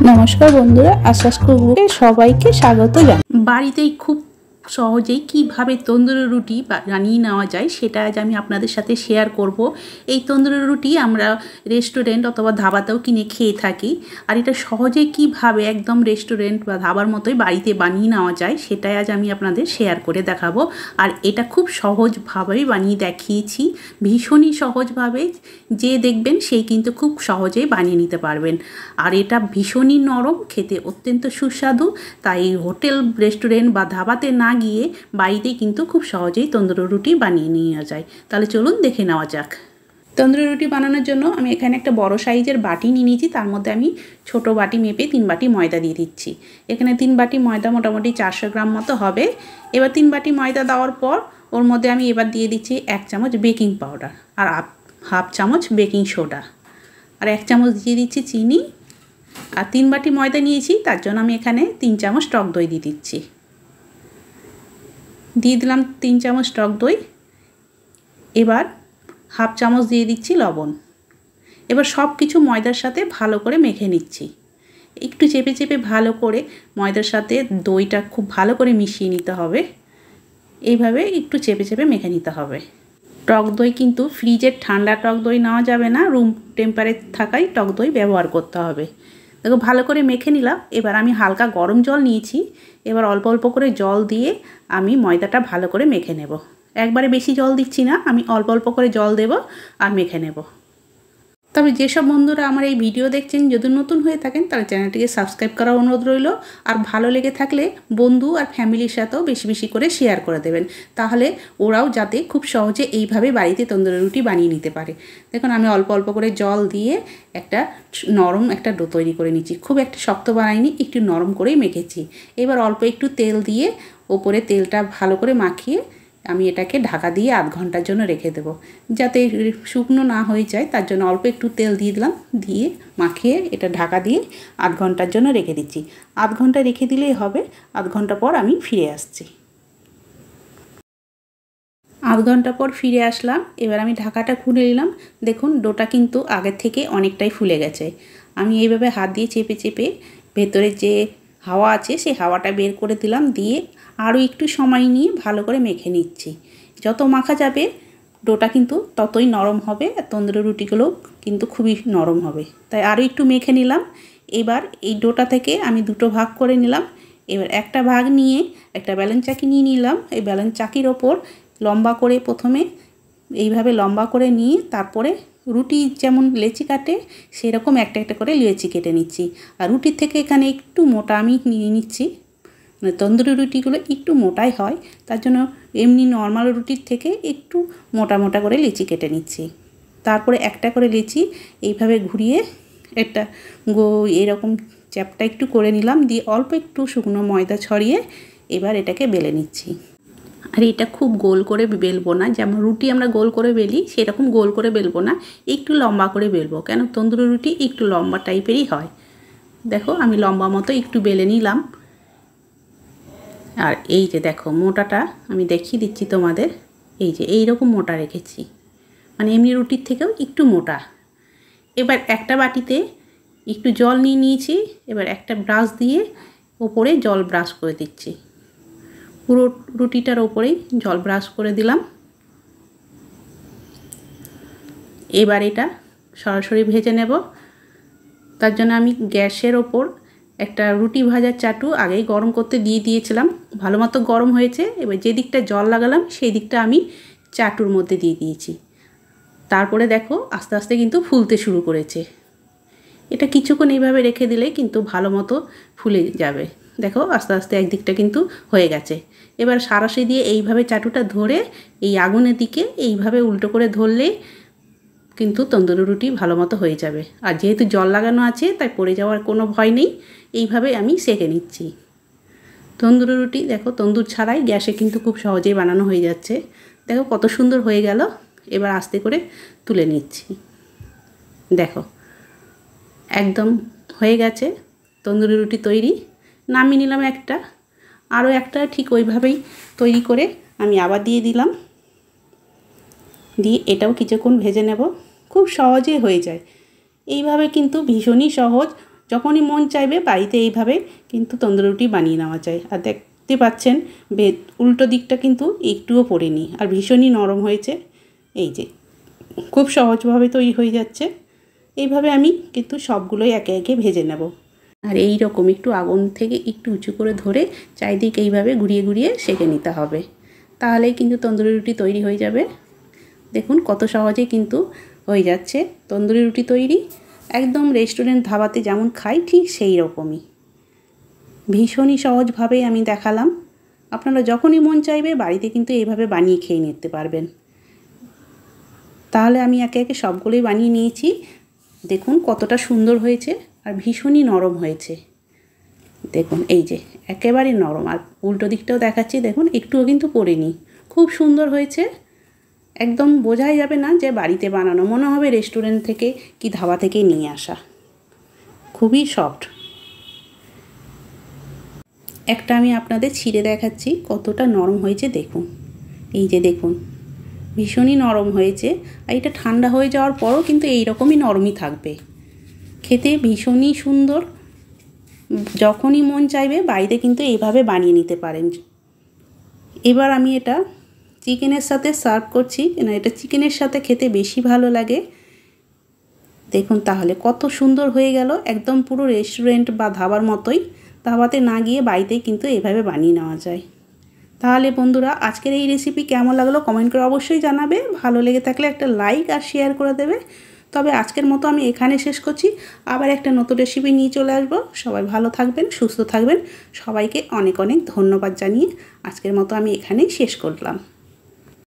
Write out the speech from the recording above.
নমস্কার বন্ধুরা, আশ্বাস কুকবুকে সবাইকে স্বাগত জানাই। বাড়িতেই খুব সহজেই কিভাবে তন্দুরি রুটি বানিয়ে নেওয়া যায় সেটা আজ আমি আপনাদের সাথে শেয়ার করব। এই তন্দুরি রুটি আমরা রেস্টুরেন্ট অথবা ধাবাতেও কিনে খেয়ে থাকি, আর এটা সহজেই কিভাবে একদম রেস্টুরেন্ট বা ধাবার মতোই বাড়িতে বানিয়ে নেওয়া যায় সেটাই আজ আমি আপনাদের শেয়ার করে দেখাবো। আর এটা খুব সহজভাবেই বানিয়ে দেখিয়েছি, ভীষণই সহজভাবে, যে দেখবেন সেই কিন্তু খুব সহজেই বানিয়ে নিতে পারবেন। আর এটা ভীষণই নরম, খেতে অত্যন্ত সুস্বাদু, তাই হোটেল রেস্টুরেন্ট বা ধাবাতে না গিয়ে বাড়িতেই কিন্তু খুব সহজেই তন্দুরি রুটি বানিয়ে নেওয়া যায়। তাহলে চলুন দেখে নেওয়া যাক। তন্দুরি রুটি বানানোর জন্য আমি এখানে একটা বড় সাইজের বাটি নিয়ে নিয়েছি, তার মধ্যে আমি ছোট বাটি মেপে 3 বাটি ময়দা দিয়ে দিচ্ছি। এখানে 3 বাটি ময়দা মোটামুটি 400 গ্রাম মতো হবে। এবার 3 বাটি ময়দা দেওয়ার পর ওর মধ্যে আমি এবার দিয়ে দিচ্ছি 1 চামচ বেকিং পাউডার আর হাফ চামচ বেকিং সোডা, আর 1 চামচ দিয়ে দিচ্ছি চিনি। আর 3 বাটি ময়দা নিয়েছি, তার জন্য আমি এখানে 3 চামচ টক দই দিয়ে দিচ্ছি। দিয়ে দিলাম 3 চামচ টক দই। এবার হাফ চামচ দিয়ে দিচ্ছি লবণ। এবার সব কিছু ময়দার সাথে ভালো করে মেখে নিচ্ছি। একটু চেপে চেপে ভালো করে ময়দার সাথে দইটা খুব ভালো করে মিশিয়ে নিতে হবে। এইভাবে একটু চেপে চেপে মেখে নিতে হবে। টক দই কিন্তু ফ্রিজের ঠান্ডা টক দই নেওয়া যাবে না, রুম টেম্পারেচার থাকাই টক দই ব্যবহার করতে হবে। দেখো ভালো করে মেখে নিলাম। এবার আমি হালকা গরম জল নিয়েছি, এবার অল্প অল্প করে জল দিয়ে আমি ময়দাটা ভালো করে মেখে নেব। একবারে বেশি জল দিচ্ছি না, আমি অল্প অল্প করে জল দেব আর মেখে নেব। তবে যেসব বন্ধুরা আমার এই ভিডিও দেখছেন, যদি নতুন হয়ে থাকেন তাহলে চ্যানেলটিকে সাবস্ক্রাইব করার অনুরোধ রইল। আর ভালো লেগে থাকলে বন্ধু আর ফ্যামিলির সাথেও বেশি বেশি করে শেয়ার করে দেবেন, তাহলে ওরাও যাতে খুব সহজে এইভাবে বাড়িতে তন্দুরি রুটি বানিয়ে নিতে পারে। দেখুন আমি অল্প অল্প করে জল দিয়ে একটা নরম একটা ডো তৈরি করে নিচ্ছি। খুব একটা শক্ত বানাইনি, একটু নরম করেই মেখেছি। এবার অল্প একটু তেল দিয়ে ওপরে তেলটা ভালো করে মাখিয়ে আমি এটাকে ঢাকা দিয়ে আধ ঘন্টার জন্য রেখে দেবো, যাতে শুকনো না হয়ে যায়। তার জন্য অল্প একটু তেল দিয়ে দিলাম, দিয়ে মাখিয়ে এটা ঢাকা দিয়ে আধ ঘন্টার জন্য রেখে দিচ্ছি। আধ ঘন্টা রেখে দিলেই হবে। আধ ঘন্টা পর আমি ফিরে আসছি। আধ ঘন্টা পর ফিরে আসলাম। এবার আমি ঢাকাটা খুলে নিলাম। দেখুন ডোটা কিন্তু আগের থেকে অনেকটাই ফুলে গেছে। আমি এইভাবে হাত দিয়ে চেপে চেপে ভেতরে যে হাওয়া আছে সেই হাওয়াটা বের করে দিলাম, দিয়ে আরও একটু সময় নিয়ে ভালো করে মেখে নিচ্ছি। যত মাখা যাবে ডোটা কিন্তু ততই নরম হবে, আর তন্দুরি রুটিগুলো কিন্তু খুবই নরম হবে। তাই আরও একটু মেখে নিলাম। এবার এই ডোটা থেকে আমি দুটো ভাগ করে নিলাম। এবার একটা ভাগ নিয়ে একটা ব্যালেন্স চাকি নিয়ে নিলাম। এই ব্যালেন্স চাকির ওপর লম্বা করে প্রথমে এইভাবে লম্বা করে নিয়ে তারপরে রুটি যেমন লেচি কাটে সেরকম একটা একটা করে লেচি কেটে নিচ্ছি। আর রুটির থেকে এখানে একটু মোটা আমি নিয়ে নিচ্ছি, মানে তন্দুরি রুটিগুলো একটু মোটাই হয়, তার জন্য এমনি নর্মাল রুটির থেকে একটু মোটা মোটা করে লেচি কেটে নিচ্ছি। তারপরে একটা করে লেচি এইভাবে ঘুরিয়ে একটা এরকম চ্যাপটা একটু করে নিলাম, দিয়ে অল্প একটু শুকনো ময়দা ছড়িয়ে এবার এটাকে বেলে নিচ্ছি। আর এটা খুব গোল করে বেলবো না, যেমন রুটি আমরা গোল করে বেলি সেরকম গোল করে বেলবো না, একটু লম্বা করে বেলবো, কেন তন্দুরি রুটি একটু লম্বা টাইপেরই হয়। দেখো আমি লম্বা মতো একটু বেলে নিলাম। আর এই যে দেখো মোটাটা আমি দেখিয়ে দিচ্ছি তোমাদের, এই যে এইরকম মোটা রেখেছি, মানে এমনি রুটির থেকেও একটু মোটা। এবার একটা বাটিতে একটু জল নিয়ে নিয়েছি। এবার একটা ব্রাশ দিয়ে ওপরে জল ব্রাশ করে দিচ্ছি। পুরো রুটিটার ওপরেই জল ব্রাশ করে দিলাম। এবার এটা সরাসরি ভেজে নেব। তার জন্য আমি গ্যাসের ওপর একটা রুটি ভাজার চাটু আগেই গরম করতে দিয়ে দিয়েছিলাম, ভালো মতো গরম হয়েছে। এবার যে দিকটা জল লাগালাম সেই দিকটা আমি চাটুর মধ্যে দিয়ে দিয়েছি। তারপরে দেখো আস্তে আস্তে কিন্তু ফুলতে শুরু করেছে। এটা কিছুক্ষণ এইভাবে রেখে দিলে কিন্তু ভালো মতো ফুলে যাবে। দেখো আস্তে আস্তে একদিকটা কিন্তু হয়ে গেছে। এবার সাঁড়াশি দিয়ে এইভাবে চাটুটা ধরে এই আগুনের দিকে এইভাবে উল্টো করে ধরলে কিন্তু তন্দুরি রুটি ভালো মতো হয়ে যাবে। আর যেহেতু জল লাগানো আছে তাই পড়ে যাওয়ার কোনো ভয় নেই। এইভাবে আমি সেঁকে নিচ্ছি তন্দুরি রুটি। দেখো তন্দুর ছাড়াই গ্যাসে কিন্তু খুব সহজেই বানানো হয়ে যাচ্ছে। দেখো কত সুন্দর হয়ে গেল। এবার আস্তে করে তুলে নিচ্ছি। দেখো একদম হয়ে গেছে তন্দুরি রুটি তৈরি। নামিয়ে নিলাম একটা, আরও একটা ঠিক ওইভাবেই তৈরি করে আমি আবার দিয়ে দিলাম, দিয়ে এটাও কিছুক্ষণ ভেজে নেব। খুব সহজে হয়ে যায় এইভাবে, কিন্তু ভীষণই সহজ। যখনই মন চাইবে বাড়িতে এইভাবে কিন্তু তন্দুরি রুটি বানিয়ে নেওয়া যায়। আর দেখতে পাচ্ছেন উল্টো দিকটা কিন্তু একটুও পড়েনি আর ভীষণই নরম হয়েছে। এই যে খুব সহজভাবে তৈরি হয়ে যাচ্ছে। এইভাবে আমি কিন্তু সবগুলোই একে একে ভেজে নেব। আর এই রকম একটু আগুন থেকে একটু উঁচু করে ধরে চারিদিকে এইভাবে ঘুরিয়ে ঘুরিয়ে সেঁকে নিতে হবে, তাহলেই কিন্তু তন্দুরি রুটি তৈরি হয়ে যাবে। দেখুন কত সহজে কিন্তু হয়ে যাচ্ছে তন্দুরি রুটি তৈরি। একদম রেস্টুরেন্ট ধাবাতে যেমন খাই ঠিক সেই রকমই, ভীষণই সহজভাবেই আমি দেখালাম। আপনারা যখনই মন চাইবে বাড়িতে কিন্তু এইভাবে বানিয়ে খেয়ে নিতে পারবেন। তাহলে আমি একে একে সবগুলোই বানিয়ে নিয়েছি। দেখুন কতটা সুন্দর হয়েছে আর ভীষণই নরম হয়েছে। দেখুন এই যে একেবারে নরম। আর উল্টো দিকটাও দেখাচ্ছি, দেখুন একটুও কিন্তু পড়েনি, খুব সুন্দর হয়েছে। একদম বোঝাই যাবে না যে বাড়িতে বানানো, মনে হবে রেস্টুরেন্ট থেকে কি ধাবা থেকে নিয়ে আসা। খুবই সফট। একটা আমি আপনাদের ছিঁড়ে দেখাচ্ছি কতটা নরম হয়েছে। দেখুন এই যে দেখুন ভীষণই নরম হয়েছে। আর এটা ঠান্ডা হয়ে যাওয়ার পরও কিন্তু এই রকমই নরমই থাকবে। খেতে ভীষণই সুন্দর। যখনই মন চাইবে বাড়িতে কিন্তু এইভাবে বানিয়ে নিতে পারেন। এবার আমি এটা চিকেনের সাথে সার্ভ করছি, না এটা চিকেনের সাথে খেতে বেশি ভালো লাগে। দেখুন তাহলে কত সুন্দর হয়ে গেল, একদম পুরো রেস্টুরেন্ট বা ধাবার মতোই। ধাবাতে না গিয়ে বাড়িতেই কিন্তু এভাবে বানিয়ে নেওয়া যায়। তাহলে বন্ধুরা আজকের এই রেসিপি কেমন লাগলো কমেন্ট করে অবশ্যই জানাবে। ভালো লেগে থাকলে একটা লাইক আর শেয়ার করে দেবে। তবে আজকের মতো আমি এখানে শেষ করছি, আবার একটা নতুন রেসিপি নিয়ে চলে আসবো। সবাই ভালো থাকবেন, সুস্থ থাকবেন। সবাইকে অনেক অনেক ধন্যবাদ জানিয়ে আজকের মতো আমি এখানেই শেষ করলাম।